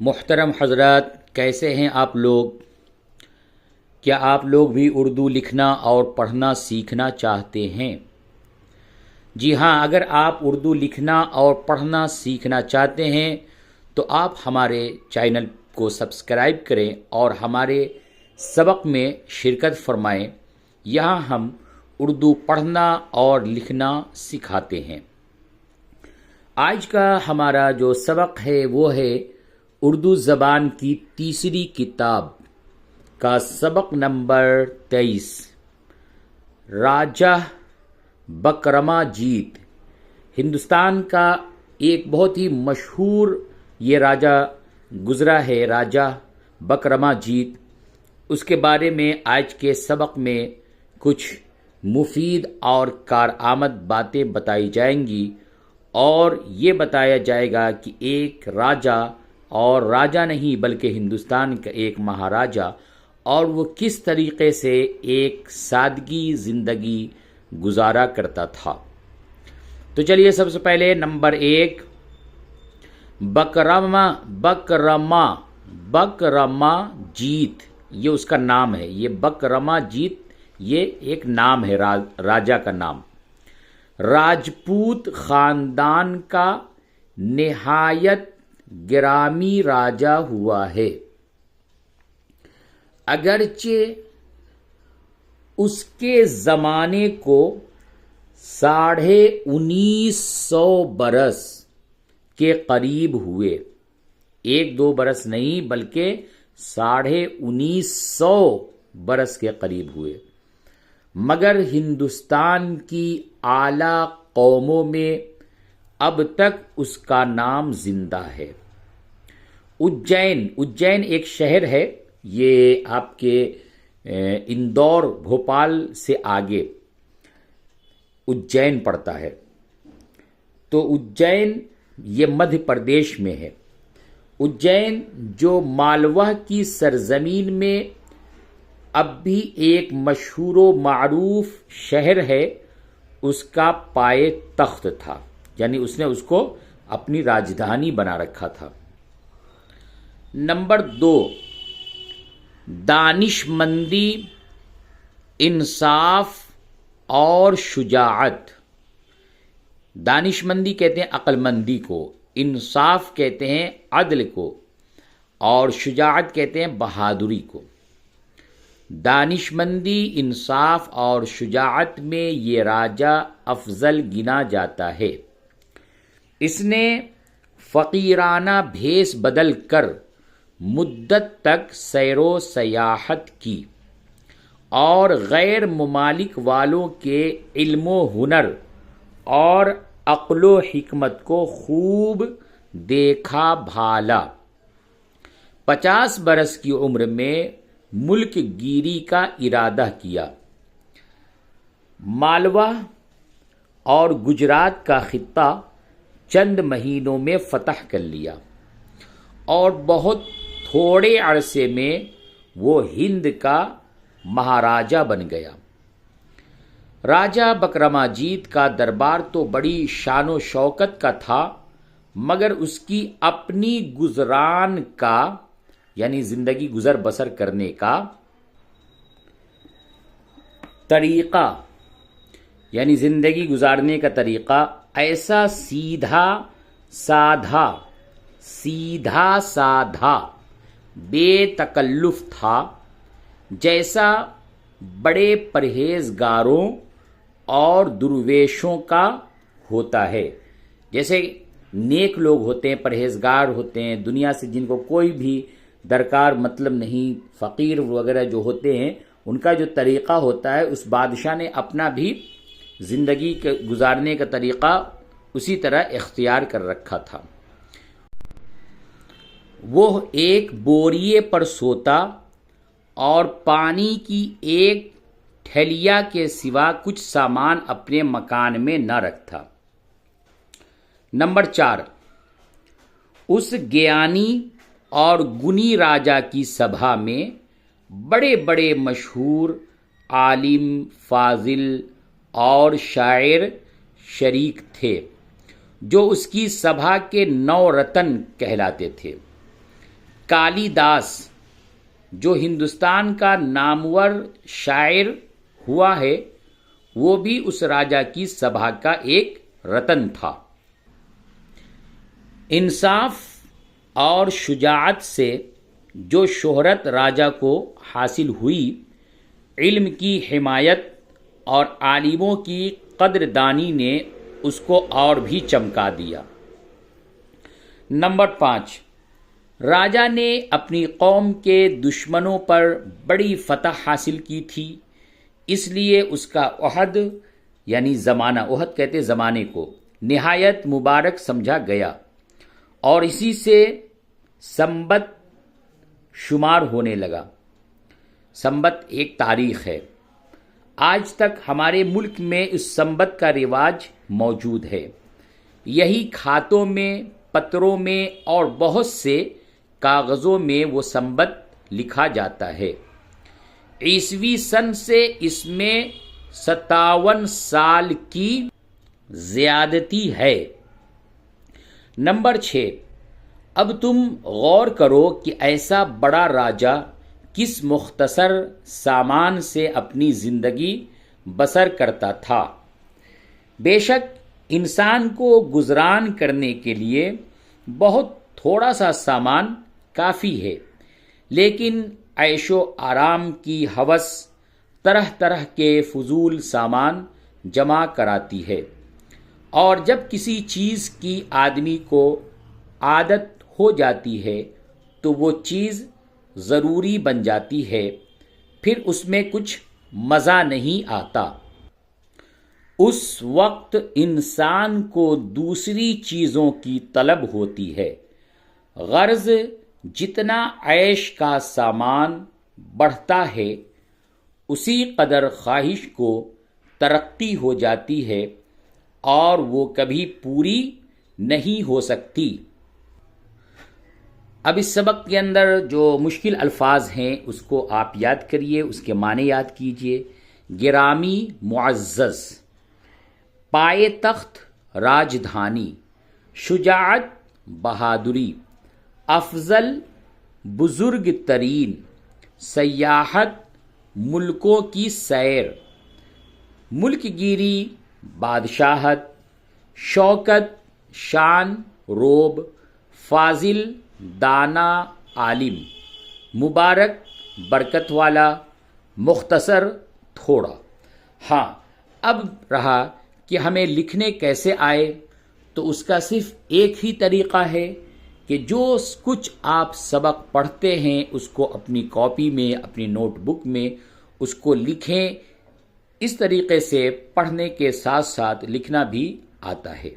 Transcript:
محترم حضرات، کیسے ہیں آپ لوگ؟ کیا آپ لوگ بھی اردو لکھنا اور پڑھنا سیکھنا چاہتے ہیں؟ جی ہاں، اگر آپ اردو لکھنا اور پڑھنا سیکھنا چاہتے ہیں تو آپ ہمارے چینل کو سبسکرائب کریں اور ہمارے سبق میں شرکت فرمائیں۔ یہاں ہم اردو پڑھنا اور لکھنا سکھاتے ہیں۔ آج کا ہمارا جو سبق ہے وہ ہے اردو زبان کی تیسری کتاب کا سبق نمبر 23، راجہ بکرماجیت۔ ہندوستان کا ایک بہت ہی مشہور یہ راجہ گزرا ہے، راجہ بکرماجیت۔ اس کے بارے میں آج کے سبق میں کچھ مفید اور کارآمد باتیں بتائی جائیں گی، اور یہ بتایا جائے گا کہ ایک راجہ، اور راجہ نہیں بلکہ ہندوستان کا ایک مہاراجہ، اور وہ کس طریقے سے ایک سادگی زندگی گزارا کرتا تھا۔ تو چلیے سب سے پہلے نمبر 1، بکرماجیت، یہ اس کا نام ہے۔ یہ بکرماجیت یہ ایک نام ہے، راجہ کا نام۔ راجپوت خاندان کا نہایت گرامی راجہ ہوا ہے، اگرچہ اس کے زمانے کو 1950 برس کے قریب ہوئے۔ 1-2 برس نہیں بلکہ 1950 برس کے قریب ہوئے، مگر ہندوستان کی اعلیٰ قوموں میں اب تک اس کا نام زندہ ہے۔ اجین ایک شہر ہے، یہ آپ کے اندور بھوپال سے آگے اجین پڑتا ہے۔ تو اجین یہ مدھیہ پردیش میں ہے۔ اجین جو مالوہ کی سرزمین میں اب بھی ایک مشہور و معروف شہر ہے، اس کا پائے تخت تھا، یعنی اس نے اس کو اپنی راجدھانی بنا رکھا تھا۔ نمبر 2، دانشمندی، انصاف اور شجاعت۔ دانشمندی کہتے ہیں عقل مندی کو، انصاف کہتے ہیں عدل کو، اور شجاعت کہتے ہیں بہادری کو۔ دانشمندی، انصاف اور شجاعت میں یہ راجہ افضل گنا جاتا ہے۔ اس نے فقیرانہ بھیس بدل کر مدت تک سیر و سیاحت کی، اور غیر ممالک والوں کے علم و ہنر اور عقل و حکمت کو خوب دیکھا بھالا۔ 50 برس کی عمر میں ملک گیری کا ارادہ کیا، مالوہ اور گجرات کا خطہ چند مہینوں میں فتح کر لیا، اور بہت تھوڑے عرصے میں وہ ہند کا مہاراجہ بن گیا۔ راجہ بکرماجیت کا دربار تو بڑی شان و شوکت کا تھا، مگر اس کی اپنی گزران کا، یعنی زندگی گزر بسر کرنے کا طریقہ، یعنی زندگی گزارنے کا طریقہ ایسا سیدھا سادھا بے تکلف تھا، جیسا بڑے پرہیزگاروں اور درویشوں کا ہوتا ہے۔ جیسے نیک لوگ ہوتے ہیں، پرہیزگار ہوتے ہیں، دنیا سے جن کو کوئی بھی درکار مطلب نہیں، فقیر وغیرہ جو ہوتے ہیں، ان کا جو طریقہ ہوتا ہے، اس بادشاہ نے اپنا بھی زندگی کے گزارنے کا طریقہ اسی طرح اختیار کر رکھا تھا۔ وہ ایک بوریے پر سوتا اور پانی کی ایک ٹھیلیا کے سوا کچھ سامان اپنے مکان میں نہ رکھتا۔ نمبر 4، اس گیانی اور گنی راجہ کی سبھا میں بڑے بڑے مشہور عالم، فاضل اور شاعر شریک تھے، جو اس کی سبھا کے 9 رتن کہلاتے تھے۔ کالی داس جو ہندوستان کا نامور شاعر ہوا ہے وہ بھی اس راجا کی سبھا کا ایک رتن تھا۔ انصاف اور شجاعت سے جو شہرت راجا کو حاصل ہوئی، علم کی حمایت اور عالموں کی قدردانی نے اس کو اور بھی چمکا دیا۔ نمبر 5، راجا نے اپنی قوم کے دشمنوں پر بڑی فتح حاصل کی تھی، اس لیے اس کا عہد یعنی زمانہ، عہد کہتے زمانے کو، نہایت مبارک سمجھا گیا اور اسی سے سنبت شمار ہونے لگا۔ سنبت ایک تاریخ ہے، آج تک ہمارے ملک میں اس سنبت کا رواج موجود ہے۔ یہی کھاتوں میں، پتروں میں اور بہت سے کاغذوں میں وہ سنبت لکھا جاتا ہے۔ عیسوی سن سے اس میں 57 سال کی زیادتی ہے۔ نمبر 6، اب تم غور کرو کہ ایسا بڑا راجا کس مختصر سامان سے اپنی زندگی بسر کرتا تھا۔ بے شک انسان کو گزران کرنے کے لیے بہت تھوڑا سا سامان کافی ہے، لیکن عیش و آرام کی ہوس طرح طرح کے فضول سامان جمع کراتی ہے، اور جب کسی چیز کی آدمی کو عادت ہو جاتی ہے تو وہ چیز ضروری بن جاتی ہے، پھر اس میں کچھ مزہ نہیں آتا۔ اس وقت انسان کو دوسری چیزوں کی طلب ہوتی ہے، غرض جتنا عیش کا سامان بڑھتا ہے اسی قدر خواہش کو ترقی ہو جاتی ہے اور وہ کبھی پوری نہیں ہو سکتی۔ اب اس سبق کے اندر جو مشکل الفاظ ہیں اس کو آپ یاد کریے، اس کے معنی یاد کیجئے۔ گرامی معزز، پائے تخت راجدھانی، شجاعت بہادری، افضل بزرگ ترین، سیاحت ملکوں کی سیر، ملک گیری بادشاہت، شوکت شان روب، فاضل دانا عالم، مبارک برکت والا، مختصر تھوڑا۔ ہاں، اب رہا کہ ہمیں لکھنے کیسے آئے، تو اس کا صرف ایک ہی طریقہ ہے کہ جو کچھ آپ سبق پڑھتے ہیں اس کو اپنی کاپی میں، اپنی نوٹ بک میں اس کو لکھیں۔ اس طریقے سے پڑھنے کے ساتھ ساتھ لکھنا بھی آتا ہے۔